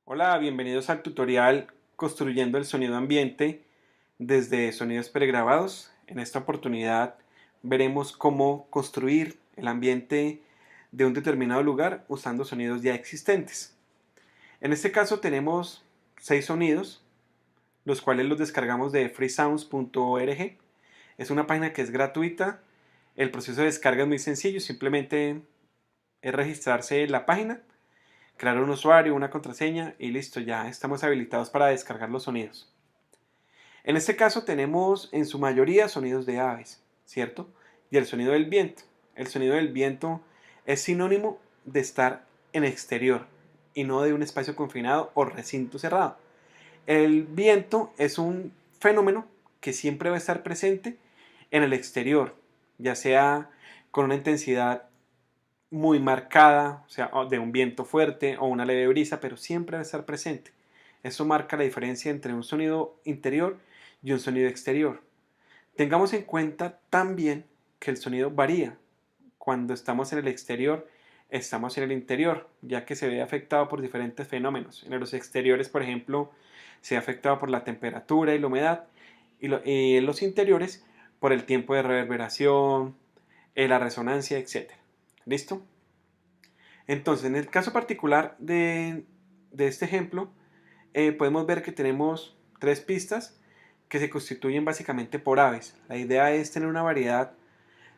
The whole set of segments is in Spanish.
Hola, bienvenidos al tutorial Construyendo el sonido ambiente desde sonidos pregrabados. En esta oportunidad veremos cómo construir el ambiente de un determinado lugar usando sonidos ya existentes. En este caso tenemos 6 sonidos, los cuales los descargamos de freesounds.org. Es una página que es gratuita. El proceso de descarga es muy sencillo, simplemente es registrarse en la página, crear un usuario, una contraseña y listo, ya estamos habilitados para descargar los sonidos. En este caso tenemos en su mayoría sonidos de aves, ¿cierto? Y el sonido del viento. El sonido del viento es sinónimo de estar en exterior y no de un espacio confinado o recinto cerrado. El viento es un fenómeno que siempre va a estar presente en el exterior, ya sea con una intensidad muy marcada, o sea, de un viento fuerte o una leve brisa, pero siempre va a estar presente. Eso marca la diferencia entre un sonido interior y un sonido exterior. Tengamos en cuenta también que el sonido varía. Cuando estamos en el exterior, estamos en el interior, ya que se ve afectado por diferentes fenómenos. En los exteriores, por ejemplo, se ve afectado por la temperatura y la humedad, y en los interiores por el tiempo de reverberación, la resonancia, etc. ¿Listo? Entonces, en el caso particular de este ejemplo, podemos ver que tenemos 3 pistas que se constituyen básicamente por aves. La idea es tener una variedad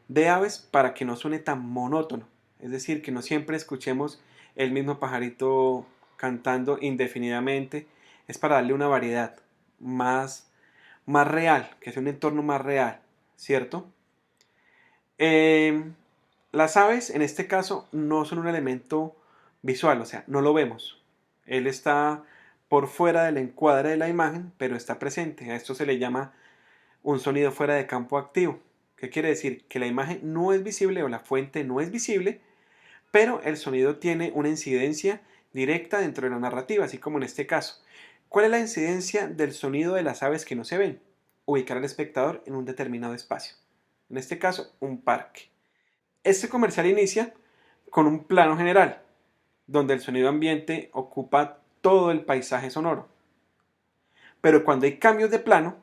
de aves para que no suene tan monótono. Es decir, que no siempre escuchemos el mismo pajarito cantando indefinidamente. Es para darle una variedad más real, que sea un entorno más real, ¿cierto? Eh, las aves, en este caso, no son un elemento visual, o sea, no lo vemos. Él está por fuera del encuadre de la imagen, pero está presente. A esto se le llama un sonido fuera de campo activo. ¿Qué quiere decir? Que la imagen no es visible o la fuente no es visible, pero el sonido tiene una incidencia directa dentro de la narrativa, así como en este caso. ¿Cuál es la incidencia del sonido de las aves que no se ven? Ubicar al espectador en un determinado espacio. En este caso, un parque. Este comercial inicia con un plano general, donde el sonido ambiente ocupa todo el paisaje sonoro. Pero cuando hay cambios de plano,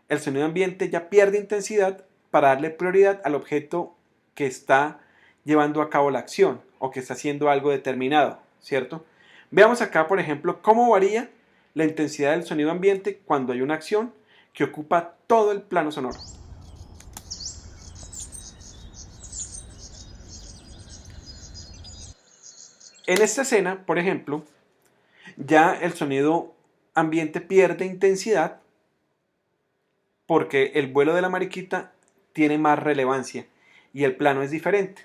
el sonido ambiente ya pierde intensidad para darle prioridad al objeto que está llevando a cabo la acción o que está haciendo algo determinado, ¿cierto? Veamos acá, por ejemplo, cómo varía la intensidad del sonido ambiente cuando hay una acción que ocupa todo el plano sonoro. En esta escena, por ejemplo, ya el sonido ambiente pierde intensidad porque el vuelo de la mariquita tiene más relevancia y el plano es diferente,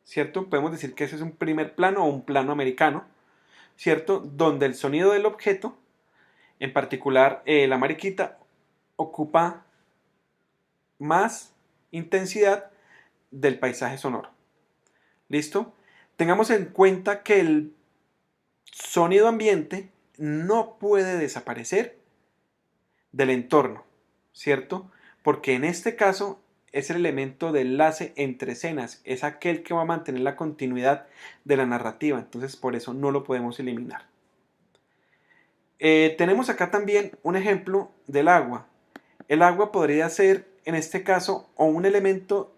¿cierto? Podemos decir que ese es un primer plano o un plano americano, ¿cierto? Donde el sonido del objeto, en particular la mariquita, ocupa más intensidad del paisaje sonoro. ¿Listo? Tengamos en cuenta que el sonido ambiente no puede desaparecer del entorno, ¿cierto? Porque en este caso es el elemento de enlace entre escenas, es aquel que va a mantener la continuidad de la narrativa, entonces por eso no lo podemos eliminar. Tenemos acá también un ejemplo del agua. El agua podría ser, en este caso, o un elemento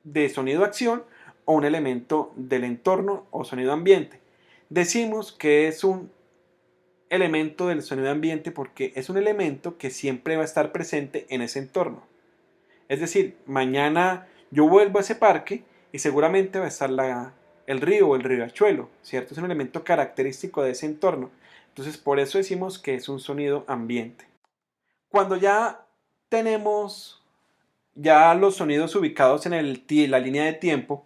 de sonido-acción o un elemento del entorno o sonido ambiente. Decimos que es un elemento del sonido ambiente porque es un elemento que siempre va a estar presente en ese entorno. Es decir, mañana yo vuelvo a ese parque y seguramente va a estar el río o el riachuelo, ¿cierto? Es un elemento característico de ese entorno. Entonces, por eso decimos que es un sonido ambiente. Cuando ya tenemos ya los sonidos ubicados en la línea de tiempo,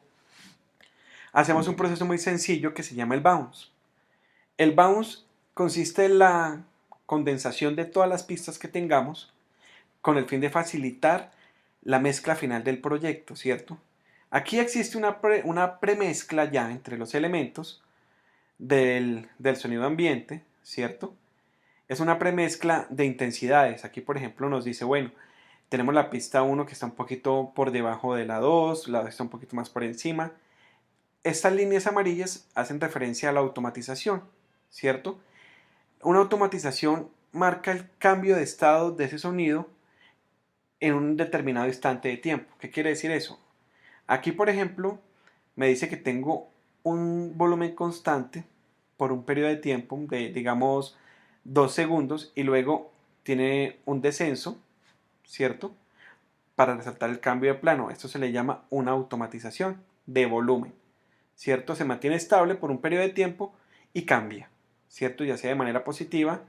hacemos un proceso muy sencillo que se llama el bounce. El bounce consiste en la condensación de todas las pistas que tengamos con el fin de facilitar la mezcla final del proyecto, ¿cierto? Aquí existe una premezcla ya entre los elementos del sonido ambiente, ¿cierto? Es una premezcla de intensidades. Aquí, por ejemplo, nos dice, bueno, tenemos la pista 1 que está un poquito por debajo de la 2, la 2 está un poquito más por encima. Estas líneas amarillas hacen referencia a la automatización, ¿cierto? Una automatización marca el cambio de estado de ese sonido en un determinado instante de tiempo. ¿Qué quiere decir eso? Aquí, por ejemplo, me dice que tengo un volumen constante por un periodo de tiempo de, digamos, 2 segundos y luego tiene un descenso, ¿cierto? Para resaltar el cambio de plano. Esto se le llama una automatización de volumen, ¿cierto? Se mantiene estable por un periodo de tiempo y cambia, ¿cierto? Ya sea de manera positiva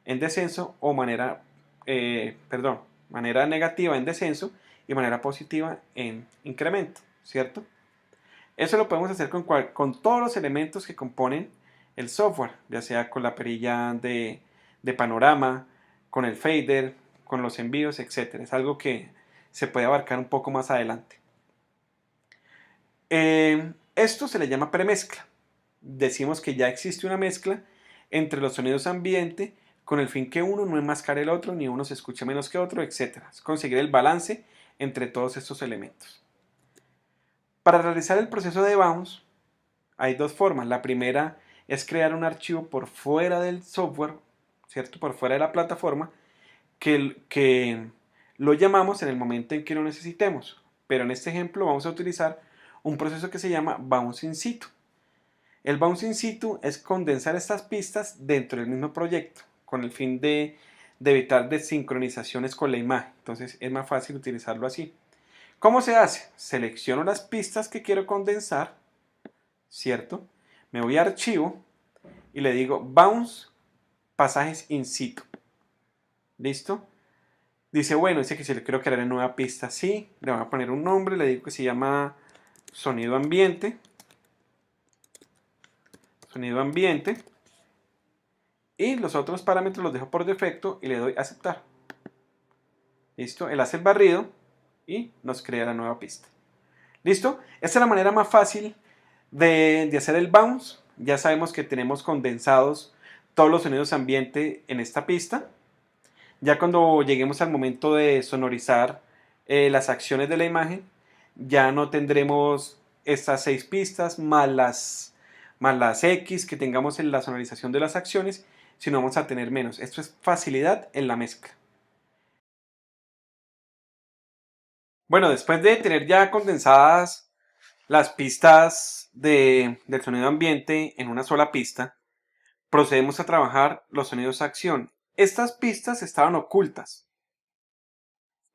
en descenso o manera negativa en descenso y manera positiva en incremento, ¿cierto? Eso lo podemos hacer con todos los elementos que componen el software, ya sea con la perilla de panorama, con el fader, con los envíos, etc. Es algo que se puede abarcar un poco más adelante. Esto se le llama premezcla. Decimos que ya existe una mezcla entre los sonidos ambiente con el fin que uno no enmascare el otro, ni uno se escuche menos que otro, etc. Es conseguir el balance entre todos estos elementos. Para realizar el proceso de bounce hay dos formas. La primera es crear un archivo por fuera del software, ¿cierto? Por fuera de la plataforma, que lo llamamos en el momento en que lo necesitemos. Pero en este ejemplo vamos a utilizar un proceso que se llama bounce in situ. El bounce in situ es condensar estas pistas dentro del mismo proyecto, con el fin de evitar desincronizaciones con la imagen. Entonces es más fácil utilizarlo así. ¿Cómo se hace? Selecciono las pistas que quiero condensar, ¿cierto? Me voy a archivo y le digo bounce pasajes in situ. ¿Listo? Dice, bueno, dice que si le quiero crear una nueva pista, sí. Le voy a poner un nombre, le digo que se llama sonido ambiente. Sonido ambiente. Y los otros parámetros los dejo por defecto y le doy a aceptar. ¿Listo? Él hace el barrido y nos crea la nueva pista. ¿Listo? Esta es la manera más fácil de hacer el bounce. Ya sabemos que tenemos condensados todos los sonidos ambiente en esta pista. Ya cuando lleguemos al momento de sonorizar las acciones de la imagen, ya no tendremos estas 6 pistas más las X que tengamos en la sonorización de las acciones, sino vamos a tener menos. Esto es facilidad en la mezcla. Bueno, después de tener ya condensadas las pistas del sonido ambiente en una sola pista, procedemos a trabajar los sonidos a acción. Estas pistas estaban ocultas.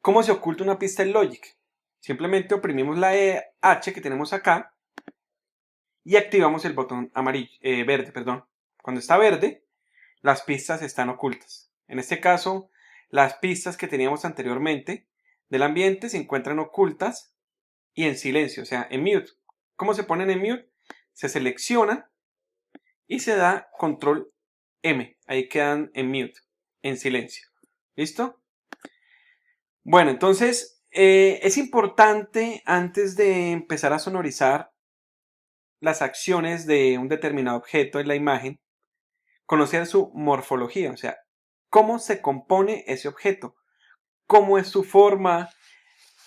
¿Cómo se oculta una pista en Logic? Simplemente oprimimos la H que tenemos acá y activamos el botón verde. Cuando está verde, las pistas están ocultas. En este caso, las pistas que teníamos anteriormente del ambiente se encuentran ocultas y en silencio, o sea, en mute. ¿Cómo se ponen en mute? Se selecciona y se da control M. Ahí quedan en mute, en silencio. ¿Listo? Bueno, entonces es importante antes de empezar a sonorizar las acciones de un determinado objeto en la imagen, conocer su morfología, o sea, cómo se compone ese objeto, cómo es su forma,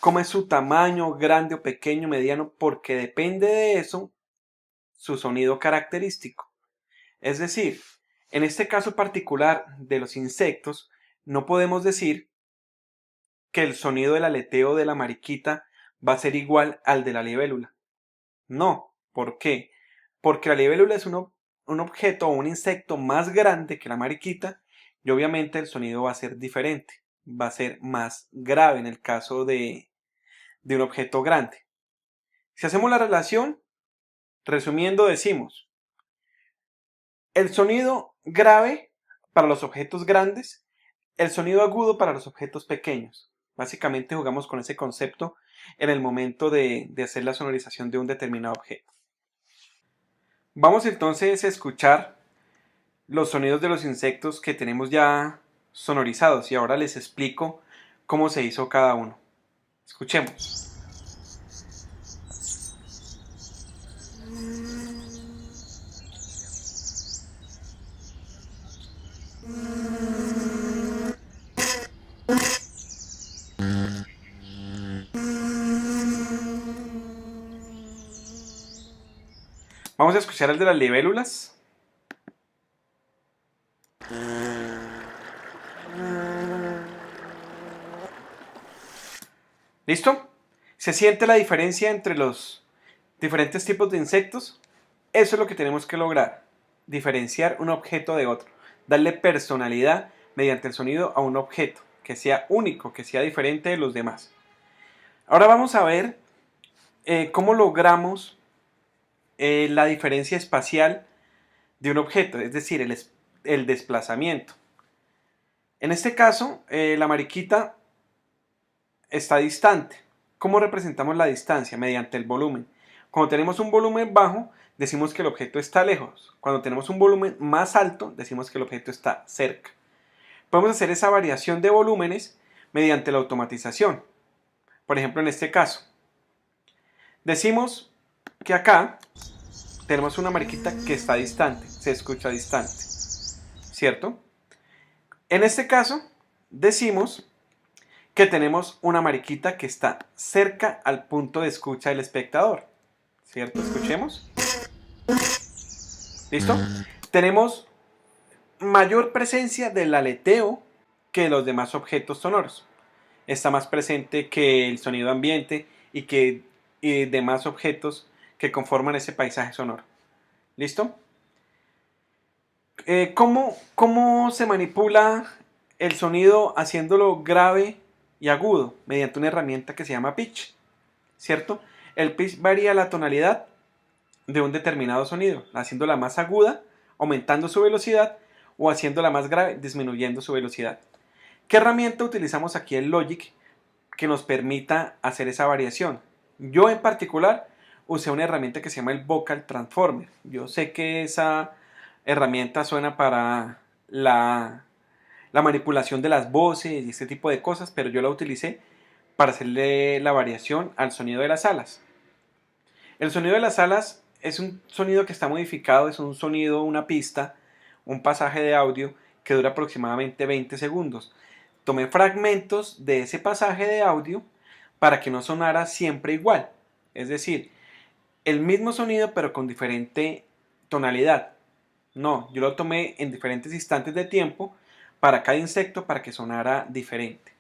cómo es su tamaño, grande o pequeño, mediano, porque depende de eso su sonido característico. Es decir, en este caso particular de los insectos, no podemos decir que el sonido del aleteo de la mariquita va a ser igual al de la libélula. No, ¿por qué? Porque la libélula es un objeto o un insecto más grande que la mariquita y obviamente el sonido va a ser diferente, va a ser más grave en el caso de un objeto grande. Si hacemos la relación, resumiendo decimos, el sonido grave para los objetos grandes, el sonido agudo para los objetos pequeños. Básicamente jugamos con ese concepto en el momento de hacer la sonorización de un determinado objeto. Vamos entonces a escuchar los sonidos de los insectos que tenemos ya sonorizados y ahora les explico cómo se hizo cada uno. Escuchemos. Vamos a escuchar el de las libélulas. ¿Listo? ¿Se siente la diferencia entre los diferentes tipos de insectos? Eso es lo que tenemos que lograr, diferenciar un objeto de otro, darle personalidad mediante el sonido a un objeto, que sea único, que sea diferente de los demás. Ahora vamos a ver cómo logramos la diferencia espacial de un objeto, es decir, el desplazamiento. En este caso, la mariquita está distante. ¿Cómo representamos la distancia? Mediante el volumen. Cuando tenemos un volumen bajo, decimos que el objeto está lejos. Cuando tenemos un volumen más alto, decimos que el objeto está cerca. Podemos hacer esa variación de volúmenes mediante la automatización. Por ejemplo, en este caso, decimos que acá tenemos una mariquita que está distante, se escucha distante, ¿cierto? En este caso, decimos que tenemos una mariquita que está cerca al punto de escucha del espectador, ¿cierto? Escuchemos. ¿Listo? Tenemos mayor presencia del aleteo que los demás objetos sonoros. Está más presente que el sonido ambiente y demás objetos que conforman ese paisaje sonoro. ¿Listo? ¿Cómo se manipula el sonido haciéndolo grave y agudo? Mediante una herramienta que se llama pitch, ¿cierto? El pitch varía la tonalidad de un determinado sonido, haciéndola más aguda, aumentando su velocidad, o haciéndola más grave, disminuyendo su velocidad. ¿Qué herramienta utilizamos aquí en Logic que nos permita hacer esa variación? Yo en particular usé una herramienta que se llama el Vocal Transformer. Yo sé que esa herramienta suena para la manipulación de las voces y este tipo de cosas, pero yo la utilicé para hacerle la variación al sonido de las alas. El sonido de las alas es un sonido que está modificado, es un sonido, una pista, un pasaje de audio que dura aproximadamente 20 segundos. Tomé fragmentos de ese pasaje de audio para que no sonara siempre igual. Es decir, el mismo sonido pero con diferente tonalidad. No, yo lo tomé en diferentes instantes de tiempo para cada insecto para que sonara diferente.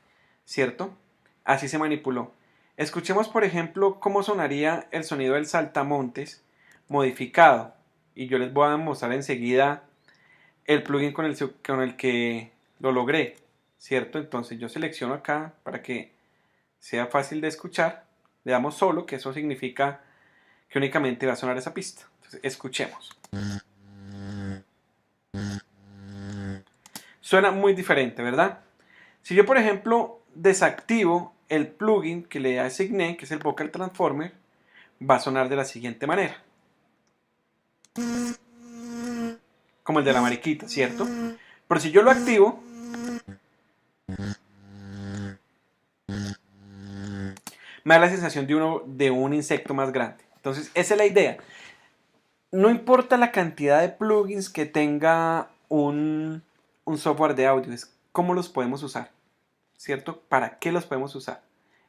¿Cierto? Así se manipuló. Escuchemos, por ejemplo, cómo sonaría el sonido del saltamontes modificado. Y yo les voy a mostrar enseguida el plugin con el que lo logré. ¿Cierto? Entonces yo selecciono acá para que sea fácil de escuchar. Le damos solo, que eso significa que únicamente va a sonar esa pista. Entonces, escuchemos. Suena muy diferente, ¿verdad? Si yo, por ejemplo, desactivo el plugin que le asigné, que es el Vocal Transformer, va a sonar de la siguiente manera. Como el de la mariquita, ¿cierto? Pero si yo lo activo, me da la sensación de un insecto más grande. Entonces, esa es la idea. No importa la cantidad de plugins que tenga un software de audio, es cómo los podemos usar, ¿cierto? ¿Para qué los podemos usar?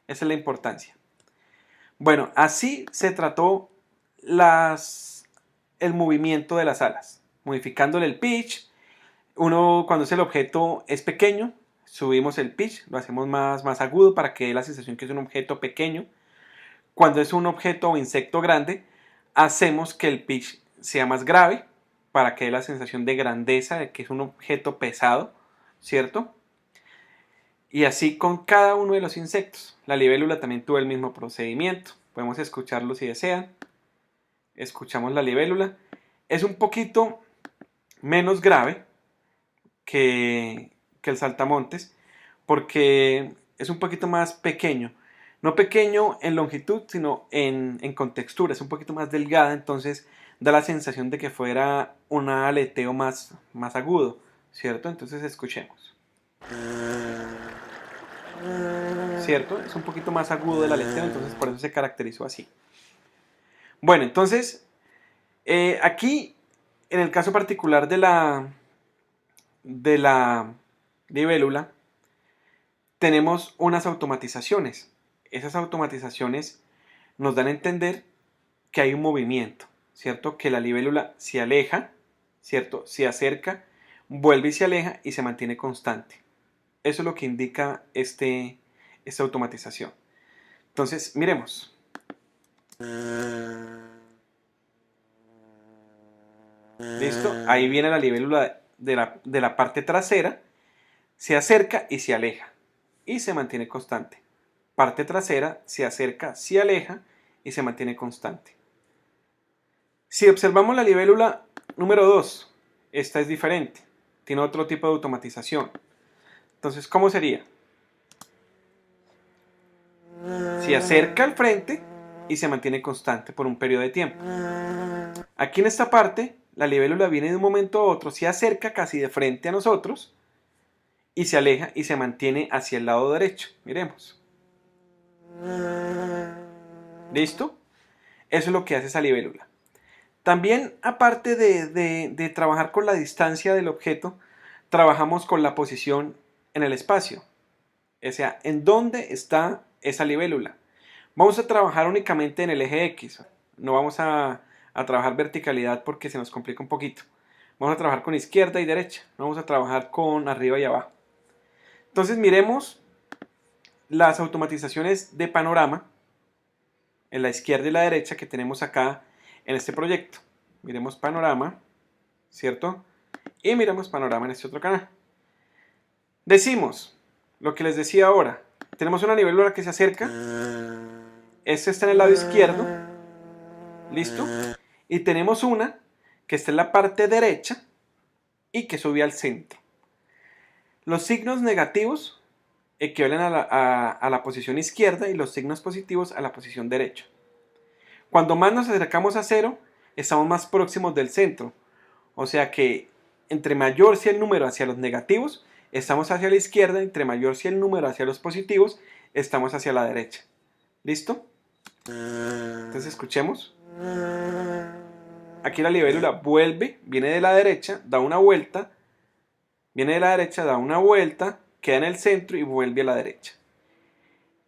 Esa es la importancia. Bueno, así se trató el movimiento de las alas, modificándole el pitch. Cuando es el objeto es pequeño, subimos el pitch, lo hacemos más agudo para que dé la sensación que es un objeto pequeño. Cuando es un objeto o insecto grande, hacemos que el pitch sea más grave para que dé la sensación de grandeza, de que es un objeto pesado, ¿cierto? Y así con cada uno de los insectos. La libélula también tuvo el mismo procedimiento. Podemos escucharlo si desean. Escuchamos la libélula. Es un poquito menos grave que el saltamontes porque es un poquito más pequeño. No pequeño en longitud, sino en contextura. Es un poquito más delgada, entonces da la sensación de que fuera un aleteo más agudo, ¿cierto? Entonces escuchemos. ¿Cierto? Es un poquito más agudo del aleteo, entonces por eso se caracterizó así. Bueno, entonces, aquí, en el caso particular de la libélula, tenemos unas automatizaciones. Esas automatizaciones nos dan a entender que hay un movimiento, ¿cierto? Que la libélula se aleja, ¿cierto? Se acerca vuelve y se aleja y se mantiene constante. Eso es lo que indica esta automatización. Entonces, miremos. ¿Listo? Ahí viene la libélula de la parte trasera, se acerca y se aleja y se mantiene constante. Parte trasera, se acerca, se aleja y se mantiene constante. Si observamos la libélula número 2, esta es diferente, tiene otro tipo de automatización. Entonces, ¿cómo sería? Se acerca al frente y se mantiene constante por un periodo de tiempo. Aquí en esta parte, la libélula viene de un momento a otro, se acerca casi de frente a nosotros y se aleja y se mantiene hacia el lado derecho. Miremos. ¿Listo? Eso es lo que hace esa libélula. También, aparte de trabajar con la distancia del objeto, trabajamos con la posición en el espacio. O sea, ¿en dónde está esa libélula? Vamos a trabajar únicamente en el eje X. No vamos a trabajar verticalidad porque se nos complica un poquito. Vamos a trabajar con izquierda y derecha. No vamos a trabajar con arriba y abajo. Entonces miremos las automatizaciones de panorama en la izquierda y la derecha que tenemos acá en este proyecto. Miremos panorama, ¿cierto? Y miramos panorama en este otro canal. Decimos lo que les decía ahora. Tenemos una libélula que se acerca. Este está en el lado izquierdo. ¿Listo? Y tenemos una que está en la parte derecha y que sube al centro. Los signos negativos equivalen a la posición izquierda y los signos positivos a la posición derecha. Cuando más nos acercamos a cero, estamos más próximos del centro. O sea que entre mayor sea el número hacia los negativos, estamos hacia la izquierda, entre mayor sea el número hacia los positivos, estamos hacia la derecha. ¿Listo? Entonces escuchemos. Aquí la libélula vuelve, viene de la derecha, da una vuelta, viene de la derecha, da una vuelta, queda en el centro y vuelve a la derecha.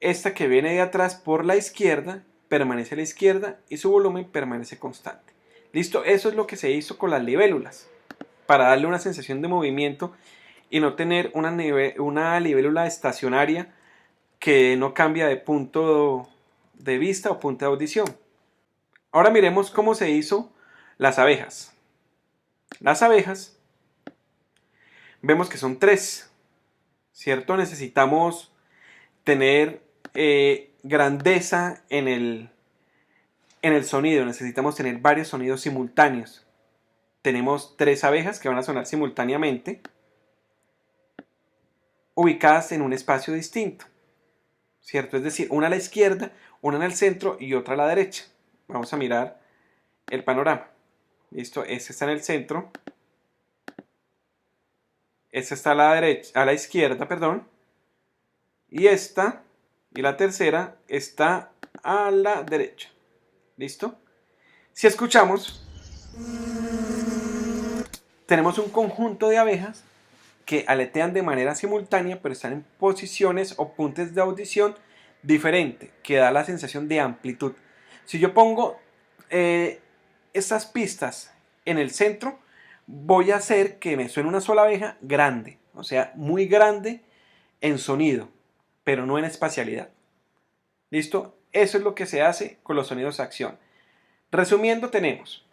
Esta que viene de atrás por la izquierda, permanece a la izquierda y su volumen permanece constante. ¿Listo? Eso es lo que se hizo con las libélulas, para darle una sensación de movimiento y no tener una libélula estacionaria que no cambia de punto de vista o punto de audición. Ahora miremos cómo se hizo las abejas. Las abejas, vemos que son tres, ¿cierto? Necesitamos tener grandeza en el sonido, necesitamos tener varios sonidos simultáneos. Tenemos tres abejas que van a sonar simultáneamente, ubicadas en un espacio distinto, ¿cierto? Es decir, una a la izquierda, una en el centro y otra a la derecha. Vamos a mirar el panorama. ¿Listo? Este está en el centro. Esta está a la derecha, a la izquierda, perdón. Y esta, y la tercera, está a la derecha. ¿Listo? Si escuchamos, tenemos un conjunto de abejas que aletean de manera simultánea, pero están en posiciones o puntos de audición diferentes, que da la sensación de amplitud. Si yo pongo estas pistas en el centro, voy a hacer que me suene una sola abeja grande, o sea, muy grande en sonido, pero no en espacialidad. ¿Listo? Eso es lo que se hace con los sonidos a acción. Resumiendo, tenemos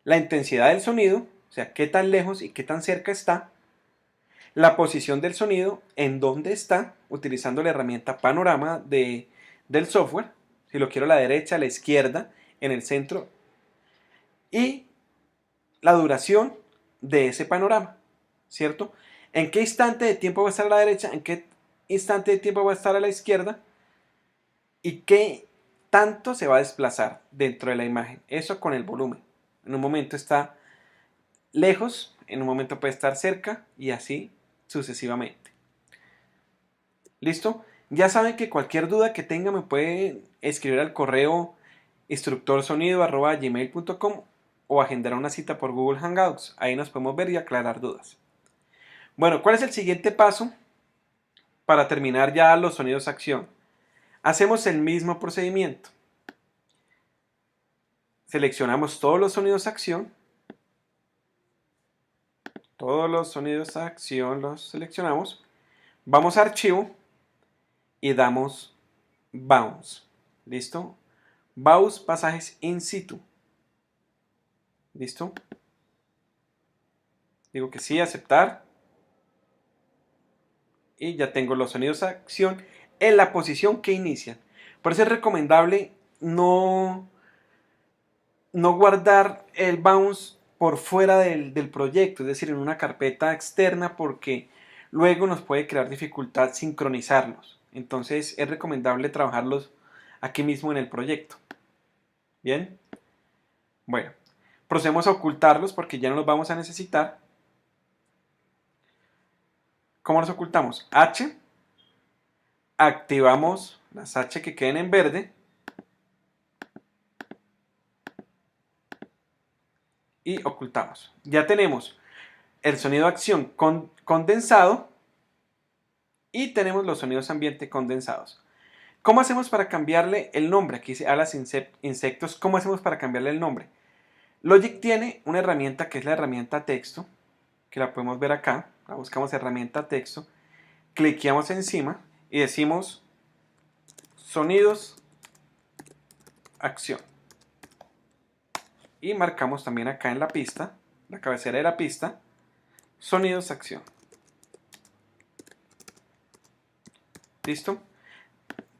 la intensidad del sonido, o sea, qué tan lejos y qué tan cerca está, la posición del sonido, en dónde está, utilizando la herramienta panorama del software, si lo quiero a la derecha, a la izquierda, en el centro, y la duración de ese panorama, ¿cierto? ¿En qué instante de tiempo va a estar a la derecha? ¿En qué instante de tiempo va a estar a la izquierda? ¿Y qué tanto se va a desplazar dentro de la imagen? Eso con el volumen. En un momento está lejos, en un momento puede estar cerca y así sucesivamente. ¿Listo? Ya saben que cualquier duda que tengan me pueden escribir al correo instructorsonido@gmail.com o agendar una cita por Google Hangouts. Ahí nos podemos ver y aclarar dudas. Bueno, ¿cuál es el siguiente paso para terminar ya los sonidos a acción? Hacemos el mismo procedimiento. Seleccionamos todos los sonidos a acción. Todos los sonidos a acción los seleccionamos. Vamos a archivo y damos bounce. ¿Listo? Bounce pasajes in situ. ¿Listo? Digo que sí, aceptar. Y ya tengo los sonidos a acción en la posición que inician. Por eso es recomendable no guardar el bounce por fuera del proyecto, es decir, en una carpeta externa, porque luego nos puede crear dificultad sincronizarlos. Entonces es recomendable trabajarlos aquí mismo en el proyecto. Bien, bueno, procedemos a ocultarlos porque ya no los vamos a necesitar. ¿Cómo los ocultamos? H, activamos las H que queden en verde y ocultamos. Ya tenemos el sonido acción condensado y tenemos los sonidos ambiente condensados. ¿Cómo hacemos para cambiarle el nombre? Aquí dice alas insectos. ¿Cómo hacemos para cambiarle el nombre? Logic tiene una herramienta que es la herramienta texto, que la podemos ver acá. La buscamos herramienta texto, cliqueamos encima y decimos sonidos acción. Y marcamos también acá en la pista, la cabecera de la pista, sonidos acción. ¿Listo?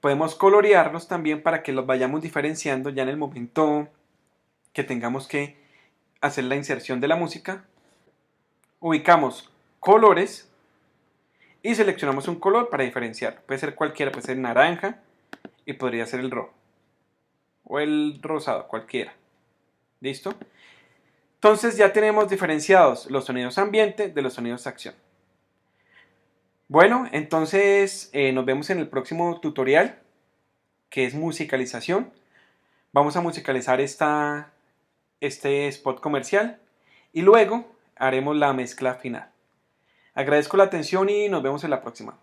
Podemos colorearlos también para que los vayamos diferenciando ya en el momento que tengamos que hacer la inserción de la música. Ubicamos colores y seleccionamos un color para diferenciarlo. Puede ser cualquiera, puede ser naranja y podría ser el rojo o el rosado, cualquiera. ¿Listo? Entonces ya tenemos diferenciados los sonidos ambiente de los sonidos acción. Bueno, entonces nos vemos en el próximo tutorial, que es musicalización. Vamos a musicalizar este spot comercial y luego haremos la mezcla final. Agradezco la atención y nos vemos en la próxima.